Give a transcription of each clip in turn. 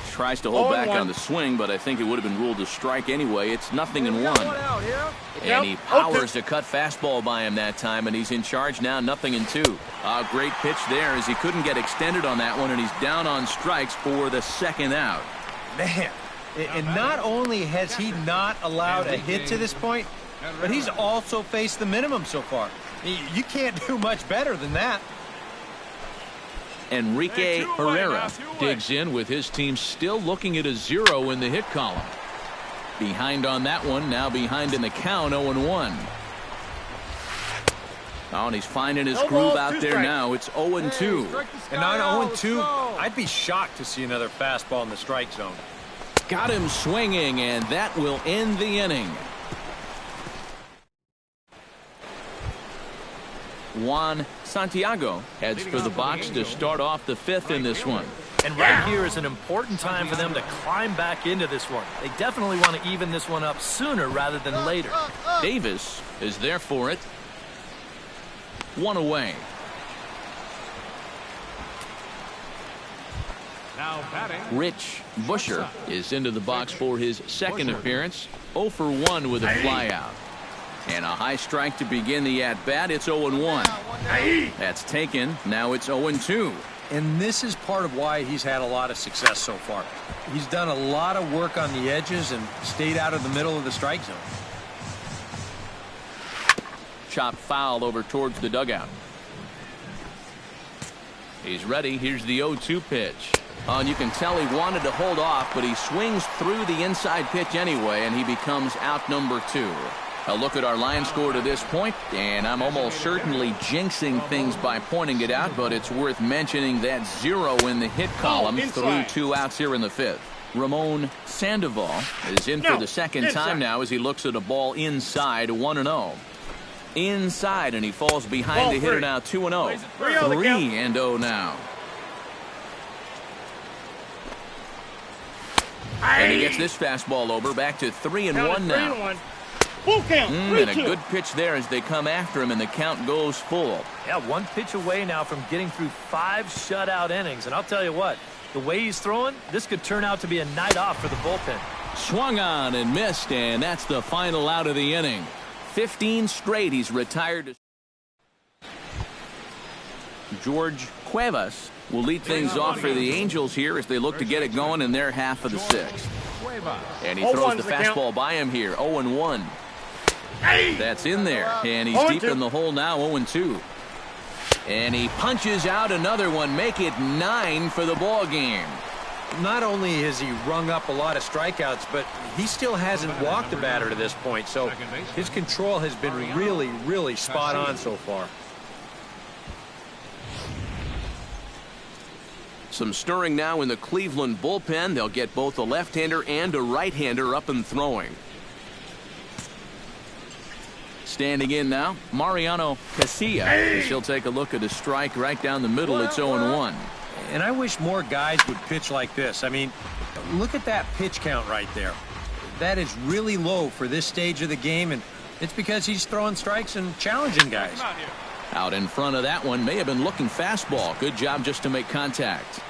He tries to hold back on the swing, but I think it would have been ruled a strike anyway. It's 0-1. And he powers a cut fastball by him that time, and he's in charge now, 0-2. A great pitch there as he couldn't get extended on that one, and he's down on strikes for the second out. Man, and not only has he not allowed a hit to this point, but he's also faced the minimum so far. You can't do much better than that. Enrique Herrera digs in with his team still looking at a 0 in the hit column. Behind on that one, now behind in the count, 0-1. Oh, and he's finding his groove out there now. It's 0-2. And on 0-2, I'd be shocked to see another fastball in the strike zone. Got him swinging, and that will end the inning. Juan Santiago heads for the box to start off the fifth in this one. And right here is an important time for them to climb back into this one. They definitely want to even this one up sooner rather than later. Davis is there for it. One away. Rich Busher is into the box for his second appearance. 0 for 1 with a flyout. And a high strike to begin the at-bat. It's 0-1. That's taken. Now it's 0-2. And this is part of why he's had a lot of success so far. He's done a lot of work on the edges and stayed out of the middle of the strike zone. Chop foul over towards the dugout. He's ready. Here's the 0-2 pitch. Oh, and you can tell he wanted to hold off, but he swings through the inside pitch anyway, and he becomes out number 2. A look at our line score to this point, and I'm almost certainly jinxing things by pointing it out, but it's worth mentioning that 0 in the hit column through 2 outs here in the fifth. Ramon Sandoval is in for the second time now as he looks at a ball inside, 1-0. Inside, and he falls behind the hitter now, 2-0. 3-0 now. And he gets this fastball over, back to 3-1 now. Full count. And a good pitch there as they come after him, and the count goes full. Yeah, 1 pitch away now from getting through 5 shutout innings. And I'll tell you what, the way he's throwing, this could turn out to be a night off for the bullpen. Swung on and missed, and that's the final out of the inning. 15 straight he's retired. George Cuevas will lead things off for the Angels here as they look to get it going in their half of the sixth. And he throws the fastball by him here, 0-1. That's in there, and he's deep in the hole now, 0-2. And he punches out another one, make it 9 for the ball game. Not only has he rung up a lot of strikeouts, but he still hasn't walked a batter to this point, so his control has been really, really spot on so far. Some stirring now in the Cleveland bullpen. They'll get both a left-hander and a right-hander up and throwing. Standing in now, Mariano Casilla. She'll take a look at a strike right down the middle. It's 0-1. And I wish more guys would pitch like this. I mean, look at that pitch count right there. That is really low for this stage of the game, and it's because he's throwing strikes and challenging guys. Out in front of that one, may have been looking fastball. Good job just to make contact.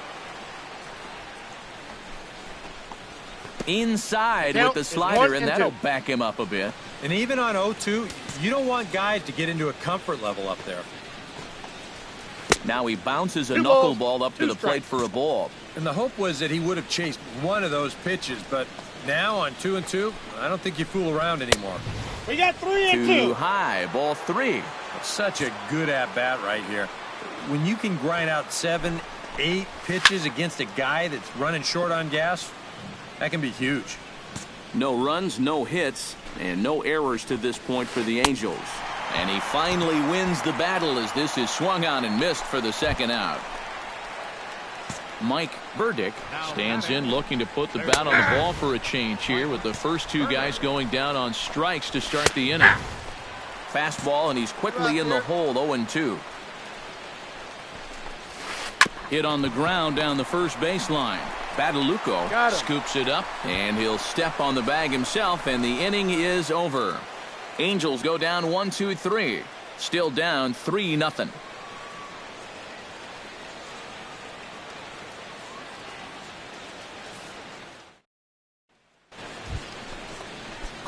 Inside with the slider, and that'll back him up a bit. And even on 0-2, you don't want guys to get into a comfort level up there. Now he bounces a knuckleball up to the plate for a ball. And the hope was that he would have chased one of those pitches, but now on 2-2, I don't think you fool around anymore. We got 3-2. Too high, ball 3. Such a good at-bat right here. When you can grind out 7, 8 pitches against a guy that's running short on gas, that can be huge. No runs, no hits, and no errors to this point for the Angels. And he finally wins the battle as this is swung on and missed for the second out. Mike Burdick stands in looking to put the bat on the ball for a change here with the first 2 guys going down on strikes to start the inning. Fastball, and he's quickly in the hole, 0-2. Hit on the ground down the first baseline. Badalucco scoops it up, and he'll step on the bag himself, and the inning is over. Angels go down 1-2-3. Still down 3-0.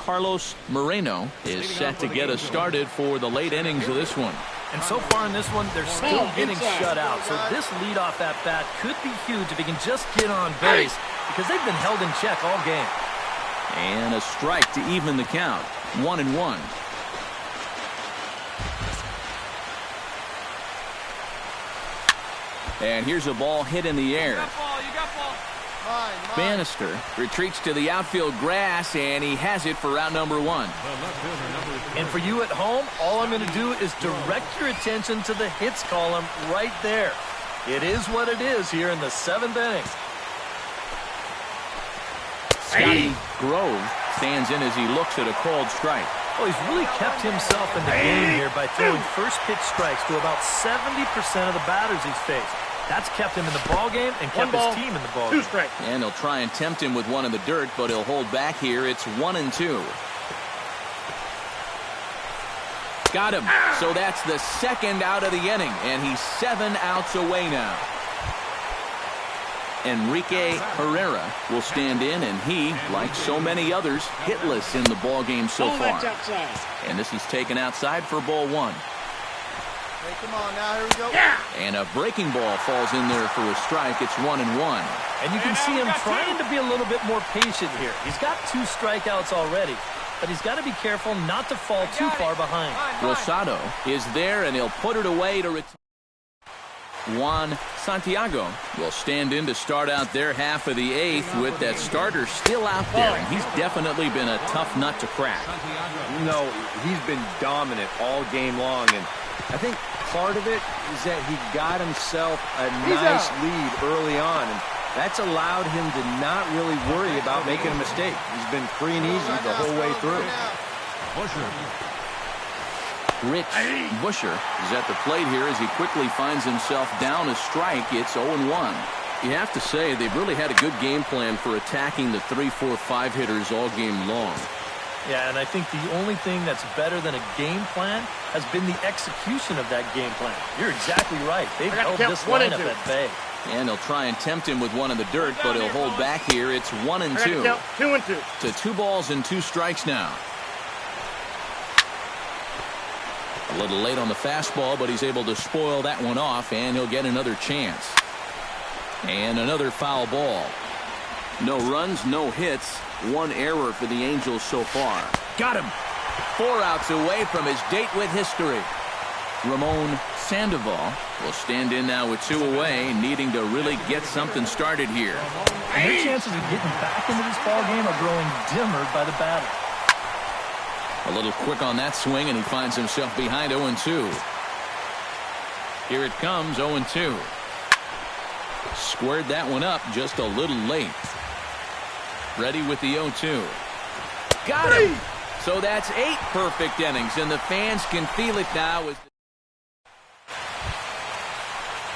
Carlos Moreno is set to get us started for the late innings of this one. And so far in this one, they're still getting shut out. So this leadoff at bat could be huge if he can just get on base, because they've been held in check all game. And a strike to even the count. 1-1. And here's a ball hit in the air. Bannister retreats to the outfield grass, and he has it for out number 1. And for you at home, all I'm going to do is direct your attention to the hits column right there. It is what it is here in the 7th inning. Scotty Grove stands in as he looks at a called strike. Well, he's really kept himself in the game here by throwing first pitch strikes to about 70% of the batters he's faced. That's kept him in the ball game and kept his team in the ball game. And he'll try and tempt him with one in the dirt, but he'll hold back here. It's 1-2. Got him. So that's the second out of the inning, and he's 7 outs away now. Enrique Herrera will stand in, and he, like so many others, hitless in the ball game so far. And this is taken outside for ball 1. Hey, come on now, here we go. And a breaking ball falls in there for a strike. It's 1-1. And you can see him trying to be a little bit more patient here. He's got 2 strikeouts already, but he's got to be careful not to fall too far behind. Rosado is there, and he'll put it away to retire. Juan Santiago will stand in to start out their half of the 8th with that starter still out there, and he's definitely been a tough nut to crack. No, he's been dominant all game long, and I think part of it is that he got himself a nice lead early on, and that's allowed him to not really worry about making a mistake. He's been free and easy the whole way through. Rich Busher is at the plate here as he quickly finds himself down a strike. It's 0-1. You have to say they've really had a good game plan for attacking the 3, 4, 5 hitters all game long. Yeah, and I think the only thing that's better than a game plan has been the execution of that game plan. You're exactly right. They've held this lineup at bay. And he'll try and tempt him with one in the dirt, but he'll hold back here. It's 1-2. 2-2. To 2 balls and 2 strikes now. A little late on the fastball, but he's able to spoil that one off, and he'll get another chance. And another foul ball. No runs, no hits. 1 error for the Angels so far. Got him. 4 outs away from his date with history. Ramon Sandoval will stand in now with 2 away, needing to really get something started here. And their chances of getting back into this ball game are growing dimmer by the batter. A little quick on that swing, and he finds himself behind 0-2. Here it comes, 0-2. Squared that one up just a little late. Ready with the 0-2. Got him! So that's 8 perfect innings, and the fans can feel it now. As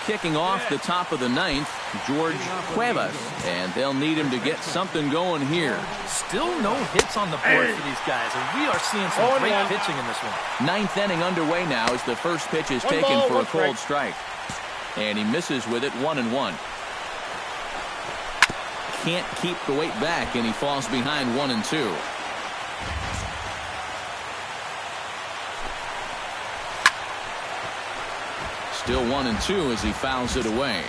kicking off the top of the 9th, George Cuevas, and they'll need him to get something going here. Still no hits on the board for these guys, and we are seeing some great pitching in this one. 9th inning underway now as the first pitch is taken for a cold strike. And he misses with it, 1-1. Can't keep the weight back, and he falls behind 1-2. Still 1-2 as he fouls it away.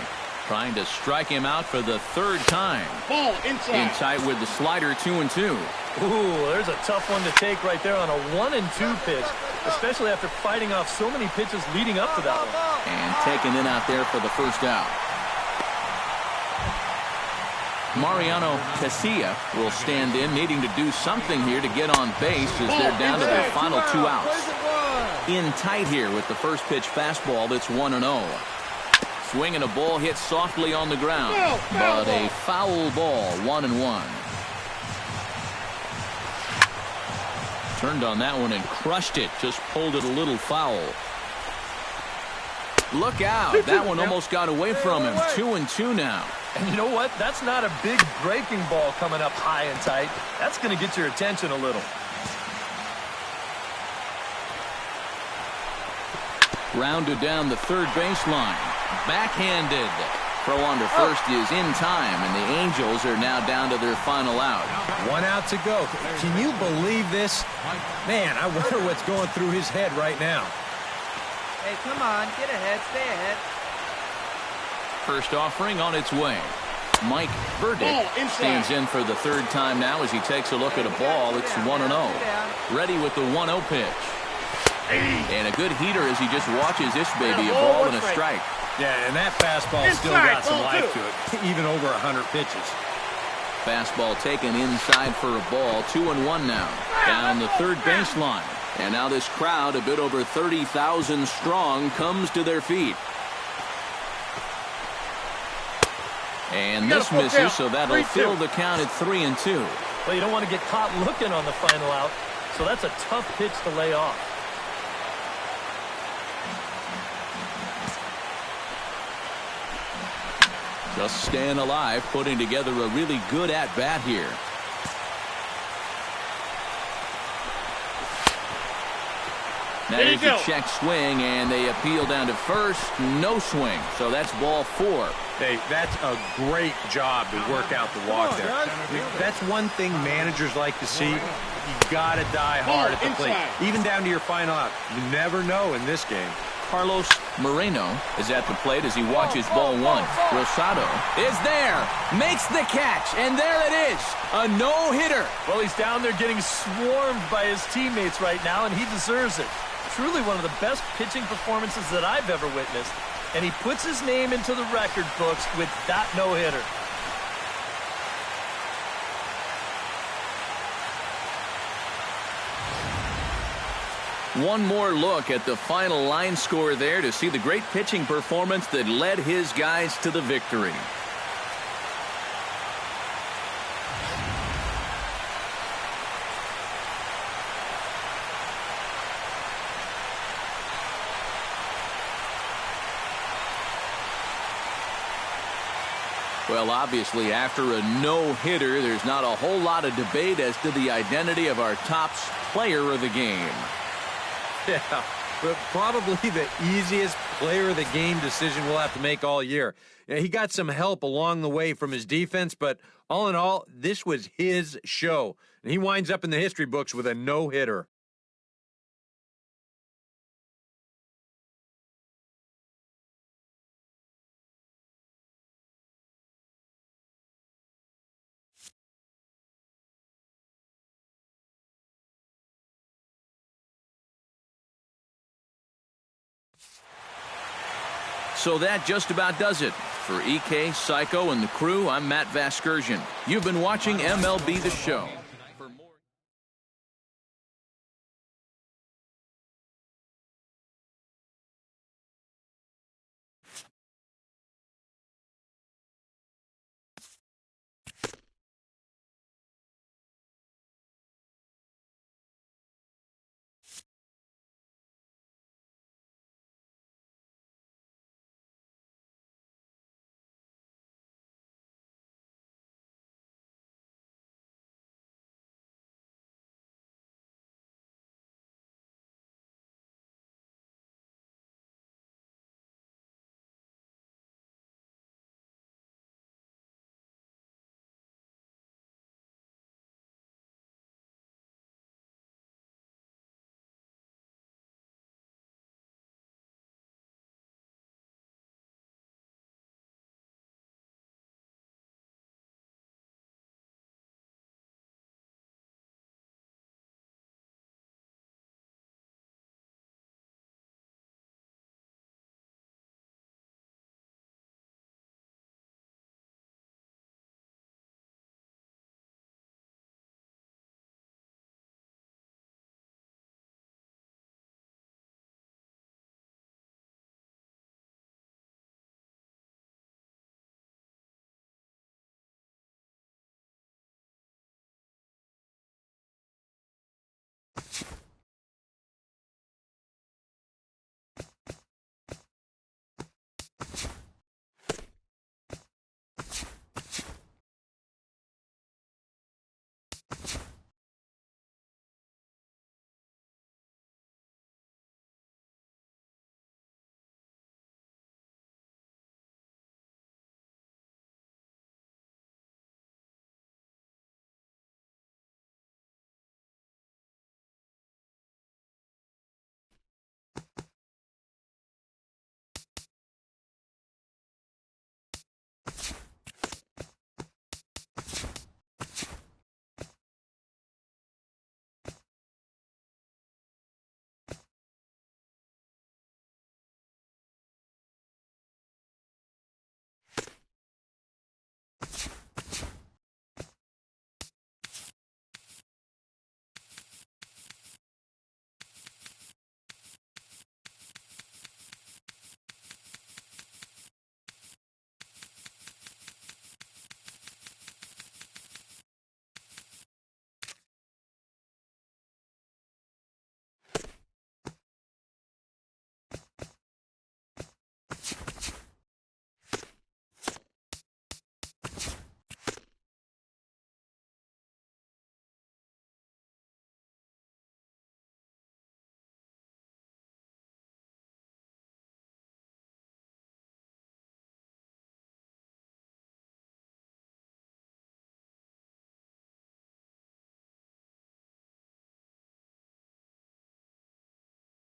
Trying to strike him out for the 3rd time. Ball inside. In tight with the slider, 2-2. Ooh, there's a tough one to take right there on a 1-2 pitch, especially after fighting off so many pitches leading up to that one. And taken in out there for the 1st out. Mariano Casilla will stand in, needing to do something here to get on base as they're down to their final 2 outs. In tight here with the first pitch fastball that's 1-0. Swinging a ball hit softly on the ground, but a foul ball, 1-1. Turned on that one and crushed it, just pulled it a little foul. Look out, that one almost got away from him. 2-2 now. And you know what? That's not a big breaking ball coming up high and tight. That's going to get your attention a little. Rounded down the third baseline. Backhanded. Throw on to first is in time, and the Angels are now down to their final out. 1 out to go. Can you believe this? Man, I wonder what's going through his head right now. Hey, come on. Get ahead. Stay ahead. First offering on its way. Mike Burdick stands in for the third time now as he takes a look at a ball. It's 1-0. Ready with the 1-0 pitch. And a good heater as he just watches this baby, a ball and a strike. Yeah, and that fastball still got some life to it, even over 100 pitches. Fastball taken inside for a ball. 2-1 now. Down the third baseline. And now this crowd, a bit over 30,000 strong, comes to their feet. And this misses, so that'll fill the count at 3-2. Well, you don't want to get caught looking on the final out, so that's a tough pitch to lay off. Just staying alive, putting together a really good at-bat here. That is a check swing, and they appeal down to first. No swing, so that's ball 4. Hey, that's a great job to work out the walk there. That's one thing managers like to see. You got to die hard at the plate, even down to your final out. You never know in this game. Carlos Moreno is at the plate as he watches ball 1. Rosado is there, makes the catch, and there it is, a no-hitter. Well, he's down there getting swarmed by his teammates right now, and he deserves it. Truly one of the best pitching performances that I've ever witnessed, and he puts his name into the record books with that no-hitter. One more look at the final line score there to see the great pitching performance that led his guys to the victory. Well, obviously, after a no-hitter, there's not a whole lot of debate as to the identity of our top player of the game. Yeah, but probably the easiest player of the game decision we'll have to make all year. Yeah, he got some help along the way from his defense, but all in all, this was his show. And he winds up in the history books with a no-hitter. So that just about does it. For EK, Psycho, and the crew, I'm Matt Vasgersian. You've been watching MLB The Show.